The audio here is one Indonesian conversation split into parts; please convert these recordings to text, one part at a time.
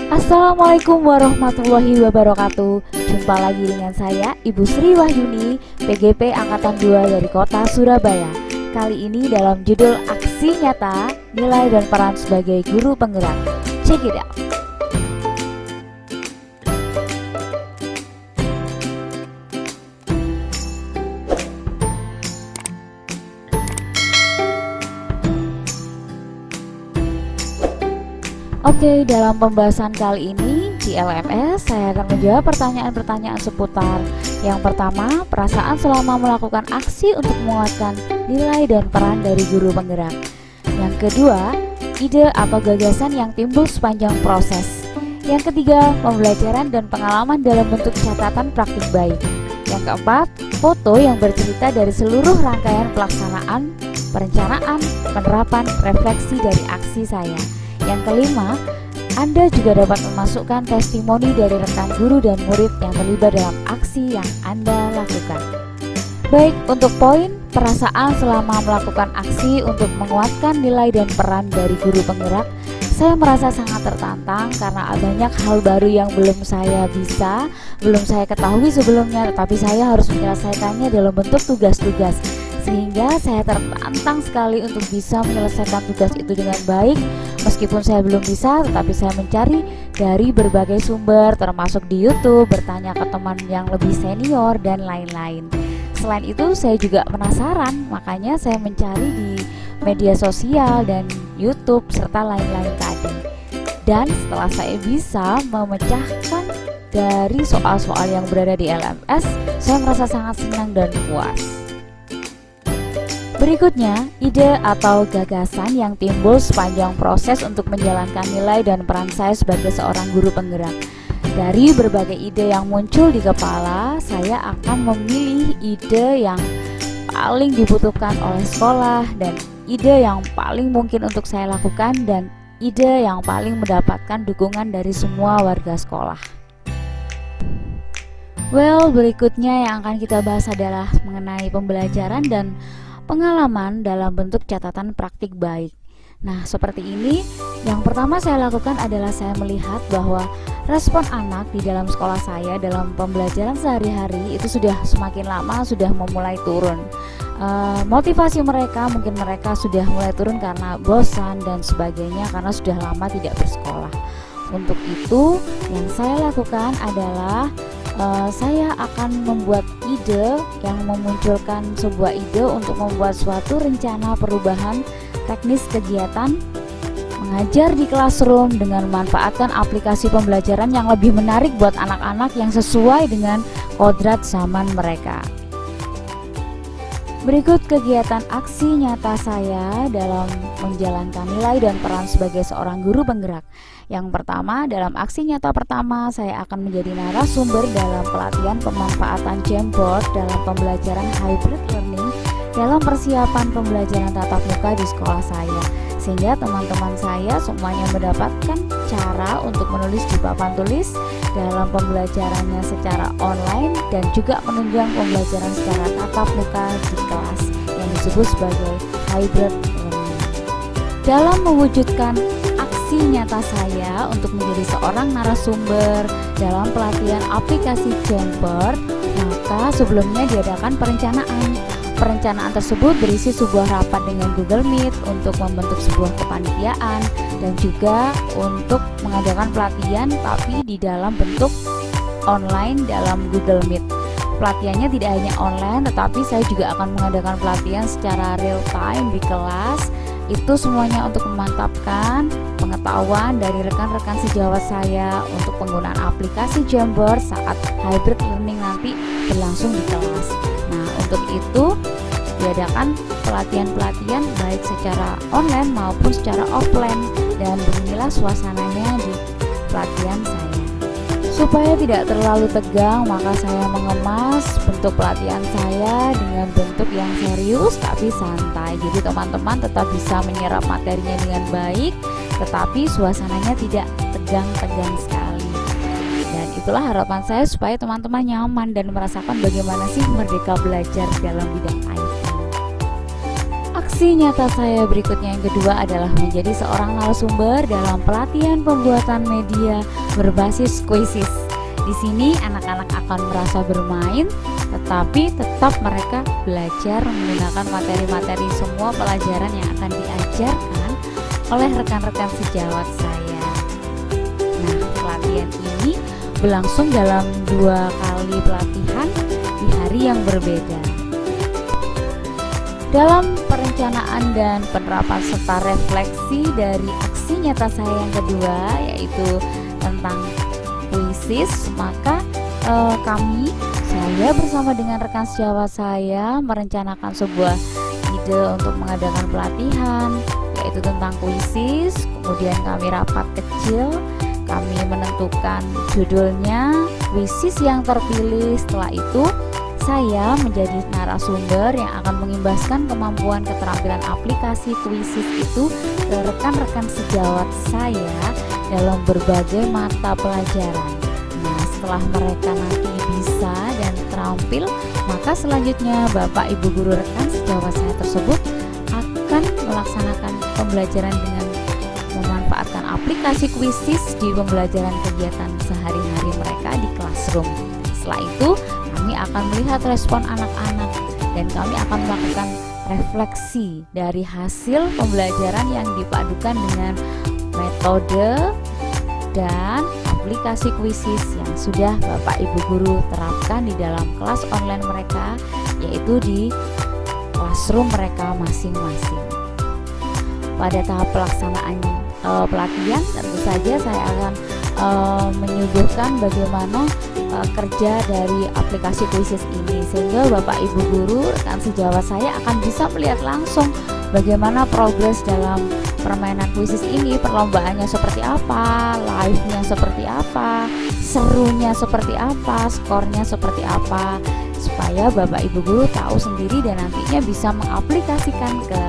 Assalamualaikum warahmatullahi wabarakatuh. Jumpa lagi dengan saya Ibu Sri Wahyuni, PGP Angkatan 2 dari Kota Surabaya. Kali ini dalam judul Aksi Nyata, Nilai dan Peran sebagai Guru Penggerak. Check it out. Oke, dalam pembahasan kali ini di LMS saya akan menjawab pertanyaan-pertanyaan seputar yang pertama, perasaan selama melakukan aksi untuk menguatkan nilai dan peran dari guru penggerak. Yang kedua, ide atau gagasan yang timbul sepanjang proses. Yang ketiga, pembelajaran dan pengalaman dalam bentuk catatan praktik baik. Yang keempat, foto yang bercerita dari seluruh rangkaian pelaksanaan, perencanaan, penerapan, refleksi dari aksi saya. Yang kelima, Anda juga dapat memasukkan testimoni dari rekan guru dan murid yang terlibat dalam aksi yang Anda lakukan. Baik, untuk poin perasaan selama melakukan aksi untuk menguatkan nilai dan peran dari guru penggerak, saya merasa sangat tertantang karena banyak hal baru yang belum saya ketahui sebelumnya, tetapi saya harus menyelesaikannya dalam bentuk tugas-tugas. Sehingga saya tertantang sekali untuk bisa menyelesaikan tugas itu dengan baik. Meskipun saya belum bisa, tetapi saya mencari dari berbagai sumber, termasuk di YouTube, bertanya ke teman yang lebih senior, dan lain-lain. Selain itu, saya juga penasaran, makanya saya mencari di media sosial dan YouTube, serta lain-lain tadi. Dan setelah saya bisa memecahkan dari soal-soal yang berada di LMS, saya merasa sangat senang dan puas. Berikutnya, ide atau gagasan yang timbul sepanjang proses untuk menjalankan nilai dan peran saya sebagai seorang guru penggerak. Dari berbagai ide yang muncul di kepala, saya akan memilih ide yang paling dibutuhkan oleh sekolah dan ide yang paling mungkin untuk saya lakukan dan ide yang paling mendapatkan dukungan dari semua warga sekolah. Berikutnya yang akan kita bahas adalah mengenai pembelajaran dan pengalaman dalam bentuk catatan praktik baik. Nah, seperti ini, yang pertama saya lakukan adalah saya melihat bahwa respon anak di dalam sekolah saya dalam pembelajaran sehari-hari itu sudah semakin lama sudah memulai turun. Motivasi mereka mungkin mereka sudah mulai turun karena bosan dan sebagainya karena sudah lama tidak bersekolah. Untuk itu, yang saya lakukan adalah saya akan membuat ide yang memunculkan sebuah ide untuk membuat suatu rencana perubahan teknis kegiatan mengajar di classroom dengan memanfaatkan aplikasi pembelajaran yang lebih menarik buat anak-anak yang sesuai dengan kodrat zaman mereka. Berikut kegiatan aksi nyata saya dalam menjalankan nilai dan peran sebagai seorang guru penggerak. Yang pertama, dalam aksi nyata pertama, saya akan menjadi narasumber dalam pelatihan pemanfaatan Jamboard dalam pembelajaran hybrid learning dalam persiapan pembelajaran tatap muka di sekolah saya. Sehingga teman-teman saya semuanya mendapatkan cara untuk menulis di papan tulis dalam pembelajarannya secara online dan juga menunjang pembelajaran secara tatap muka di kelas yang disebut sebagai hybrid learning. Dalam mewujudkan aksi nyata saya untuk menjadi seorang narasumber dalam pelatihan aplikasi Jamboard, maka sebelumnya diadakan perencanaan. Perencanaan tersebut berisi sebuah rapat dengan Google Meet untuk membentuk sebuah kepanitiaan dan juga untuk mengadakan pelatihan tapi di dalam bentuk online dalam Google Meet. Pelatihannya tidak hanya online tetapi saya juga akan mengadakan pelatihan secara real time di kelas. Itu semuanya untuk memantapkan pengetahuan dari rekan-rekan sejawat saya untuk penggunaan aplikasi Jamboard saat hybrid learning nanti berlangsung di kelas. Nah, untuk itu diadakan pelatihan-pelatihan baik secara online maupun secara offline dan beginilah suasananya di pelatihan saya. Supaya tidak terlalu tegang, maka saya mengemas bentuk pelatihan saya dengan bentuk yang serius tapi santai. Jadi teman-teman tetap bisa menyerap materinya dengan baik, tetapi suasananya tidak tegang-tegang sekali. Dan itulah harapan saya supaya teman-teman nyaman dan merasakan bagaimana sih merdeka belajar dalam bidang IT. Aksi nyata saya berikutnya yang kedua adalah menjadi seorang narasumber dalam pelatihan pembuatan media berbasis kuisis. Di sini anak-anak akan merasa bermain, tetapi tetap mereka belajar menggunakan materi-materi semua pelajaran yang akan diajarkan oleh rekan-rekan sejawat saya. Nah, pelatihan ini berlangsung dalam 2 kali pelatihan di hari yang berbeda. Dalam perencanaan dan penerapan serta refleksi dari aksi nyata saya yang kedua, yaitu tentang kuisis, maka saya bersama dengan rekan sejawat saya merencanakan sebuah ide untuk mengadakan pelatihan, yaitu tentang kuisis. Kemudian kami rapat kecil, kami menentukan judulnya, kuisis yang terpilih. Setelah itu saya menjadi narasumber yang akan mengimbaskan kemampuan keterampilan aplikasi kuisis itu ke rekan-rekan sejawat saya dalam berbagai mata pelajaran. Nah, setelah mereka nanti bisa dan terampil, maka selanjutnya Bapak Ibu guru rekan sejawat saya tersebut akan melaksanakan pembelajaran dengan memanfaatkan aplikasi kuisis di pembelajaran kegiatan sehari-hari mereka di classroom. Setelah itu kami akan melihat respon anak-anak dan kami akan melakukan refleksi dari hasil pembelajaran yang dipadukan dengan metode dan aplikasi kuisis yang sudah Bapak Ibu guru terapkan di dalam kelas online mereka, yaitu di classroom mereka masing-masing. Pada tahap pelaksanaan pelatihan, tentu saja saya akan menyuguhkan bagaimana kerja dari aplikasi kuisis ini, sehingga Bapak Ibu guru rekan sejawat saya akan bisa melihat langsung bagaimana progres dalam permainan kuisis ini, perlombaannya seperti apa, live-nya seperti apa, serunya seperti apa, skornya seperti apa, supaya Bapak Ibu guru tahu sendiri dan nantinya bisa mengaplikasikan ke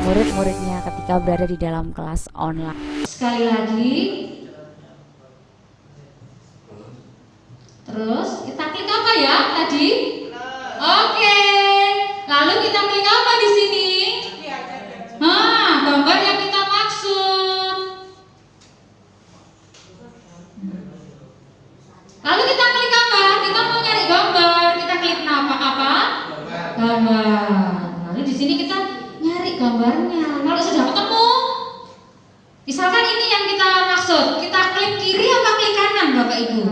murid-muridnya ketika berada di dalam kelas online. Sekali lagi, terus kita klik apa ya tadi? Oke. Lalu kita klik apa di sini? Gambar yang kita maksud. Lalu kita klik apa? Kita mau nyari gambar. Kita klik apa? Gambar. Lalu di sini kita nyari gambarnya. Kalau sudah ketemu, misalkan ini yang kita maksud, kita klik kiri apa klik kanan, Bapak Ibu?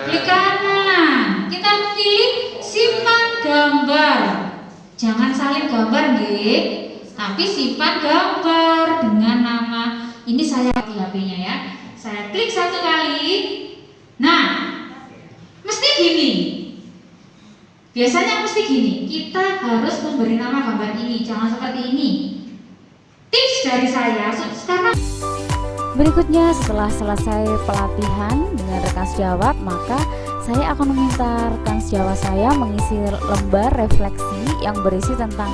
Klik kanan. Kita pilih simpan gambar. Jangan salin gambar, nggih, tapi simpan gambar dengan nama. Ini saya di HP-nya ya. Saya klik 1 kali. Nah, mesti gini. Biasanya mesti gini. Kita harus memberi nama gambar ini. Jangan seperti ini. Tips dari saya sekarang. Berikutnya, setelah selesai pelatihan dengan rekan sejawat, maka saya akan meminta rekan sejawat saya mengisi lembar refleksi yang berisi tentang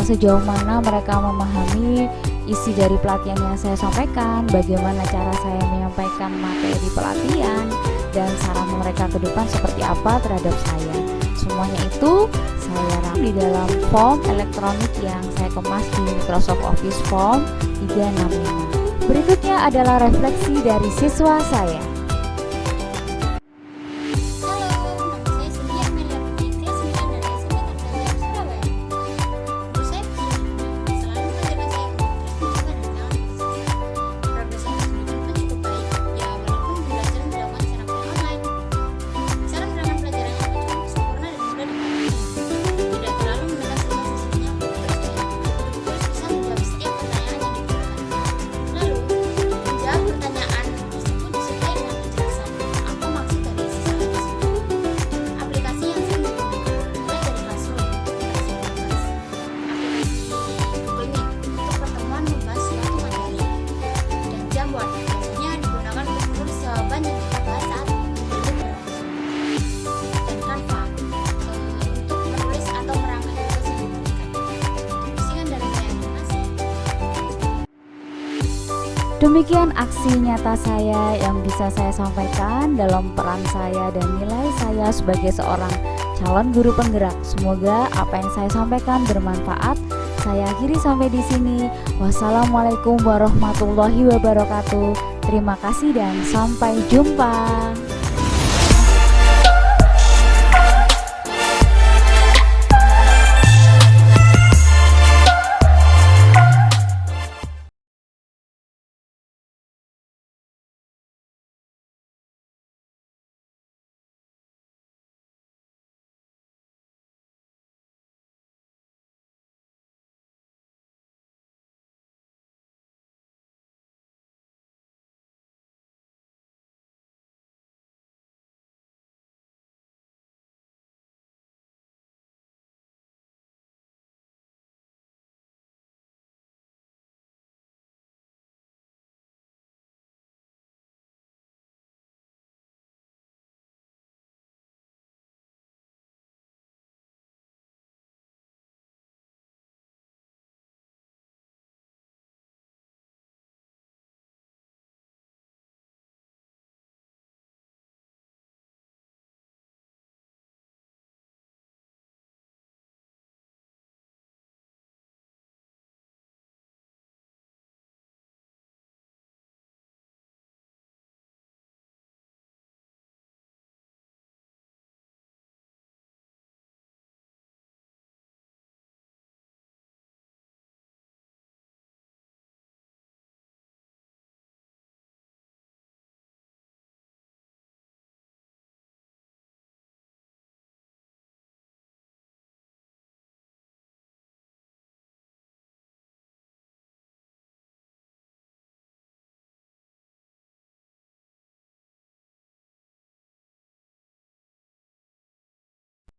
sejauh mana mereka memahami isi dari pelatihan yang saya sampaikan, bagaimana cara saya menyampaikan materi pelatihan, dan saran mereka ke depan seperti apa terhadap saya. Semuanya itu saya rangkum di dalam form elektronik yang saya kemas di Microsoft Office Form 365. Berikutnya adalah refleksi dari siswa saya. Demikian aksi nyata saya yang bisa saya sampaikan dalam peran saya dan nilai saya sebagai seorang calon guru penggerak. Semoga apa yang saya sampaikan bermanfaat. saya akhiri sampai di sini. Wassalamualaikum warahmatullahi wabarakatuh. Terima kasih dan sampai jumpa.